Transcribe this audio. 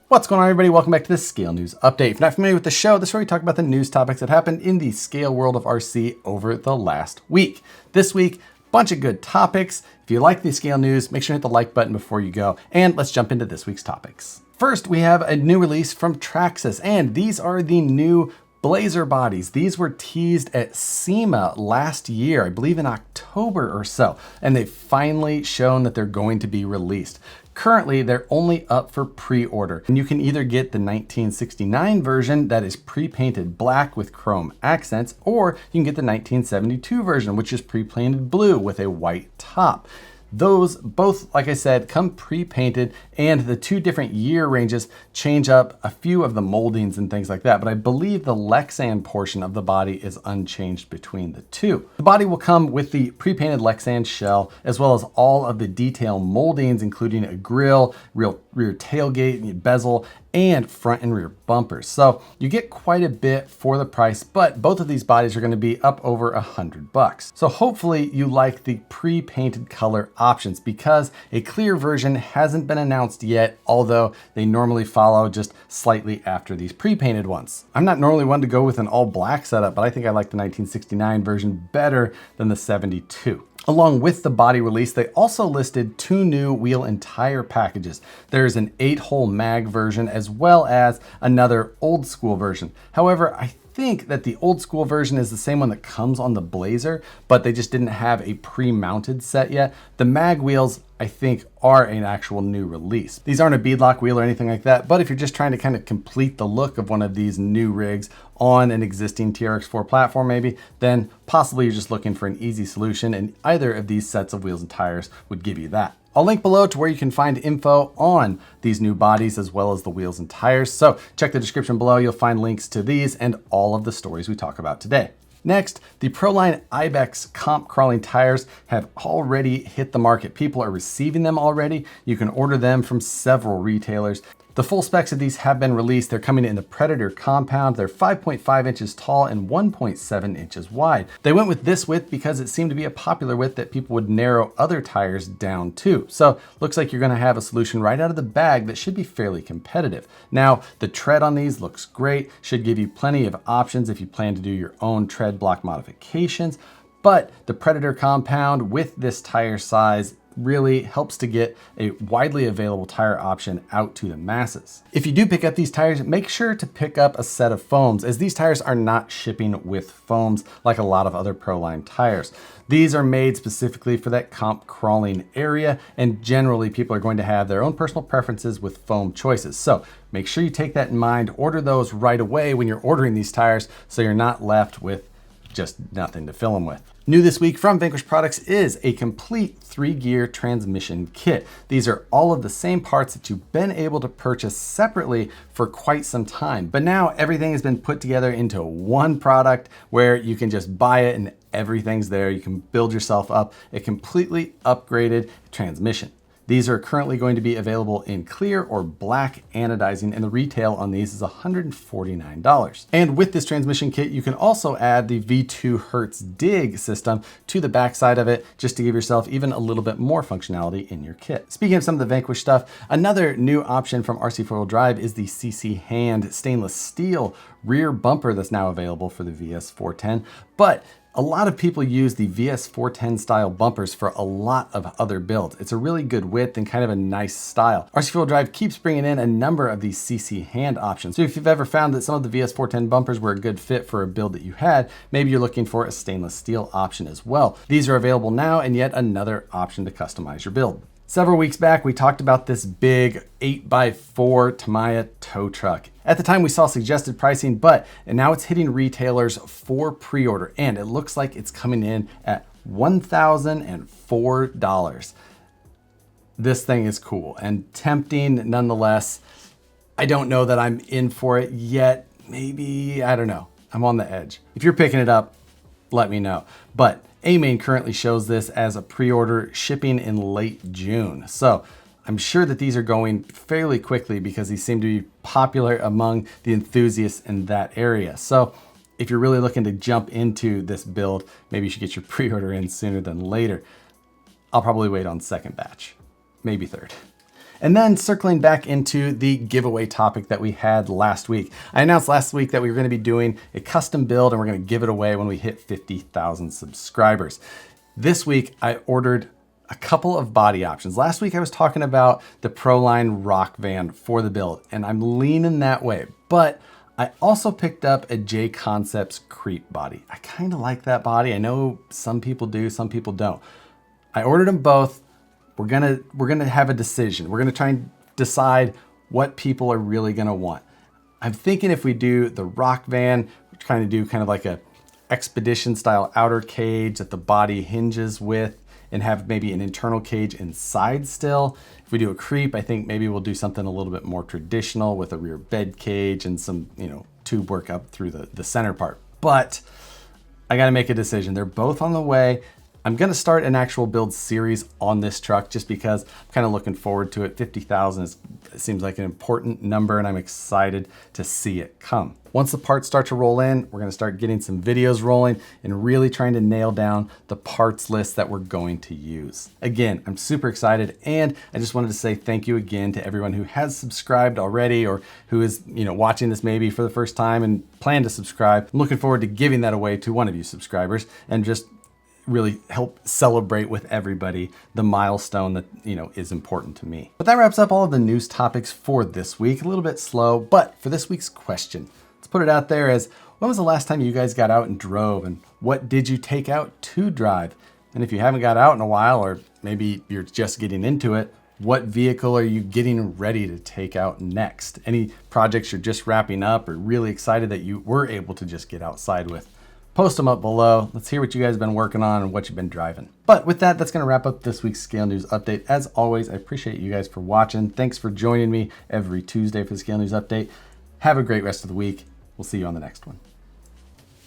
What's going on, everybody? Welcome back to the Scale News Update. If you're not familiar with the show, this is where we talk about the news topics that happened in the scale world of RC over the last week. This week, bunch of good topics. If you like the scale news, make sure to hit the like button before you go. And let's jump into this week's topics. First, we have a new release from Traxxas, and these are the new Blazer bodies. These were teased at SEMA last year, I believe in October or so, and they've finally shown that they're going to be released. Currently, they're only up for pre-order, and you can either get the 1969 version that is pre-painted black with chrome accents, or you can get the 1972 version, which is pre-painted blue with a white top. Those both, like I said, come pre-painted, and the two different year ranges change up a few of the moldings and things like that, but I believe the Lexan portion of the body is unchanged between the two. The body will come with the pre-painted Lexan shell, as well as all of the detail moldings, including a grille, rear tailgate, bezel, and front and rear bumpers. So you get quite a bit for the price, but both of these bodies are going to be up over $100. So hopefully you like the pre-painted color options, because a clear version hasn't been announced yet, although they normally follow just slightly after these pre-painted ones. I'm not normally one to go with an all black setup, but I think I like the 1969 version better than the 72. Along with the body release, they also listed two new wheel and tire packages. There's an 8-hole mag version as well as another old school version. However, I think that the old school version is the same one that comes on the Blazer, but they just didn't have a pre-mounted set yet. The mag wheels, I think, are an actual new release. These aren't a beadlock wheel or anything like that, but if you're just trying to kind of complete the look of one of these new rigs on an existing TRX4 platform maybe, then possibly you're just looking for an easy solution, and either of these sets of wheels and tires would give you that. I'll link below to where you can find info on these new bodies as well as the wheels and tires. So check the description below. You'll find links to these and all of the stories we talk about today. Next, the Proline Ibex comp crawling tires have already hit the market. People are receiving them already. You can order them from several retailers. The full specs of these have been released. They're coming in the Predator compound. They're 5.5 inches tall and 1.7 inches wide. They went with this width because it seemed to be a popular width that people would narrow other tires down to. So looks like you're gonna have a solution right out of the bag that should be fairly competitive. Now, the tread on these looks great, should give you plenty of options if you plan to do your own tread block modifications, but the Predator compound with this tire size really helps to get a widely available tire option out to the masses. If you do pick up these tires, make sure to pick up a set of foams, as these tires are not shipping with foams like a lot of other Proline tires. These are made specifically for that comp crawling area, and generally people are going to have their own personal preferences with foam choices. So make sure you take that in mind, order those right away when you're ordering these tires so you're not left with just nothing to fill them with. New this week from Vanquish Products is a complete 3-gear transmission kit. These are all of the same parts that you've been able to purchase separately for quite some time, but now everything has been put together into one product where you can just buy it and everything's there. You can build yourself up a completely upgraded transmission. These are currently going to be available in clear or black anodizing, and the retail on these is $149. And with this transmission kit, you can also add the V2 Hertz dig system to the backside of it, just to give yourself even a little bit more functionality in your kit. Speaking of some of the Vanquish stuff, another new option from RC 4-wheel drive is the CC Hand stainless steel rear bumper that's now available for the VS410, but a lot of people use the VS410 style bumpers for a lot of other builds. It's a really good width and kind of a nice style. RC 4-wheel drive keeps bringing in a number of these CC hand options. So if you've ever found that some of the VS410 bumpers were a good fit for a build that you had, maybe you're looking for a stainless steel option as well. These are available now, and yet another option to customize your build. Several weeks back, we talked about this big 8x4 Tamiya tow truck. At the time, we saw suggested pricing, but now it's hitting retailers for pre-order, and it looks like it's coming in at $1,004. This thing is cool and tempting nonetheless. I don't know that I'm in for it yet. Maybe, I don't know. I'm on the edge. If you're picking it up, let me know. But A-Main currently shows this as a pre-order shipping in late June. So I'm sure that these are going fairly quickly because these seem to be popular among the enthusiasts in that area. So if you're really looking to jump into this build, maybe you should get your pre-order in sooner than later. I'll probably wait on second batch, maybe third. And then circling back into the giveaway topic that we had last week. I announced last week that we were going to be doing a custom build and we're going to give it away when we hit 50,000 subscribers. This week, I ordered a couple of body options. Last week, I was talking about the Proline rock van for the build, and I'm leaning that way. But I also picked up a J Concepts Creep body. I kind of like that body. I know some people do, some people don't. I ordered them both. We're gonna have a decision. We're gonna try and decide what people are really gonna want. I'm thinking if we do the rock van, we're trying to do kind of like a expedition style outer cage that the body hinges with and have maybe an internal cage inside still. If we do a creep, I think maybe we'll do something a little bit more traditional with a rear bed cage and some, tube work up through the center part. But I gotta make a decision. They're both on the way. I'm gonna start an actual build series on this truck just because I'm kind of looking forward to it. 50,000 seems like an important number and I'm excited to see it come. Once the parts start to roll in, we're gonna start getting some videos rolling and really trying to nail down the parts list that we're going to use. Again, I'm super excited and I just wanted to say thank you again to everyone who has subscribed already or who is watching this maybe for the first time and plan to subscribe. I'm looking forward to giving that away to one of you subscribers and just really help celebrate with everybody the milestone that is important to me. But that wraps up all of the news topics for this week. A little bit slow, but for this week's question, let's put it out there as, when was the last time you guys got out and drove, and what did you take out to drive? And if you haven't got out in a while, or maybe you're just getting into it, what vehicle are you getting ready to take out next? Any projects you're just wrapping up or really excited that you were able to just get outside with? Post them up below. Let's hear what you guys have been working on and what you've been driving. But with that, that's going to wrap up this week's Scale News Update. As always, I appreciate you guys for watching. Thanks for joining me every Tuesday for the Scale News Update. Have a great rest of the week. We'll see you on the next one.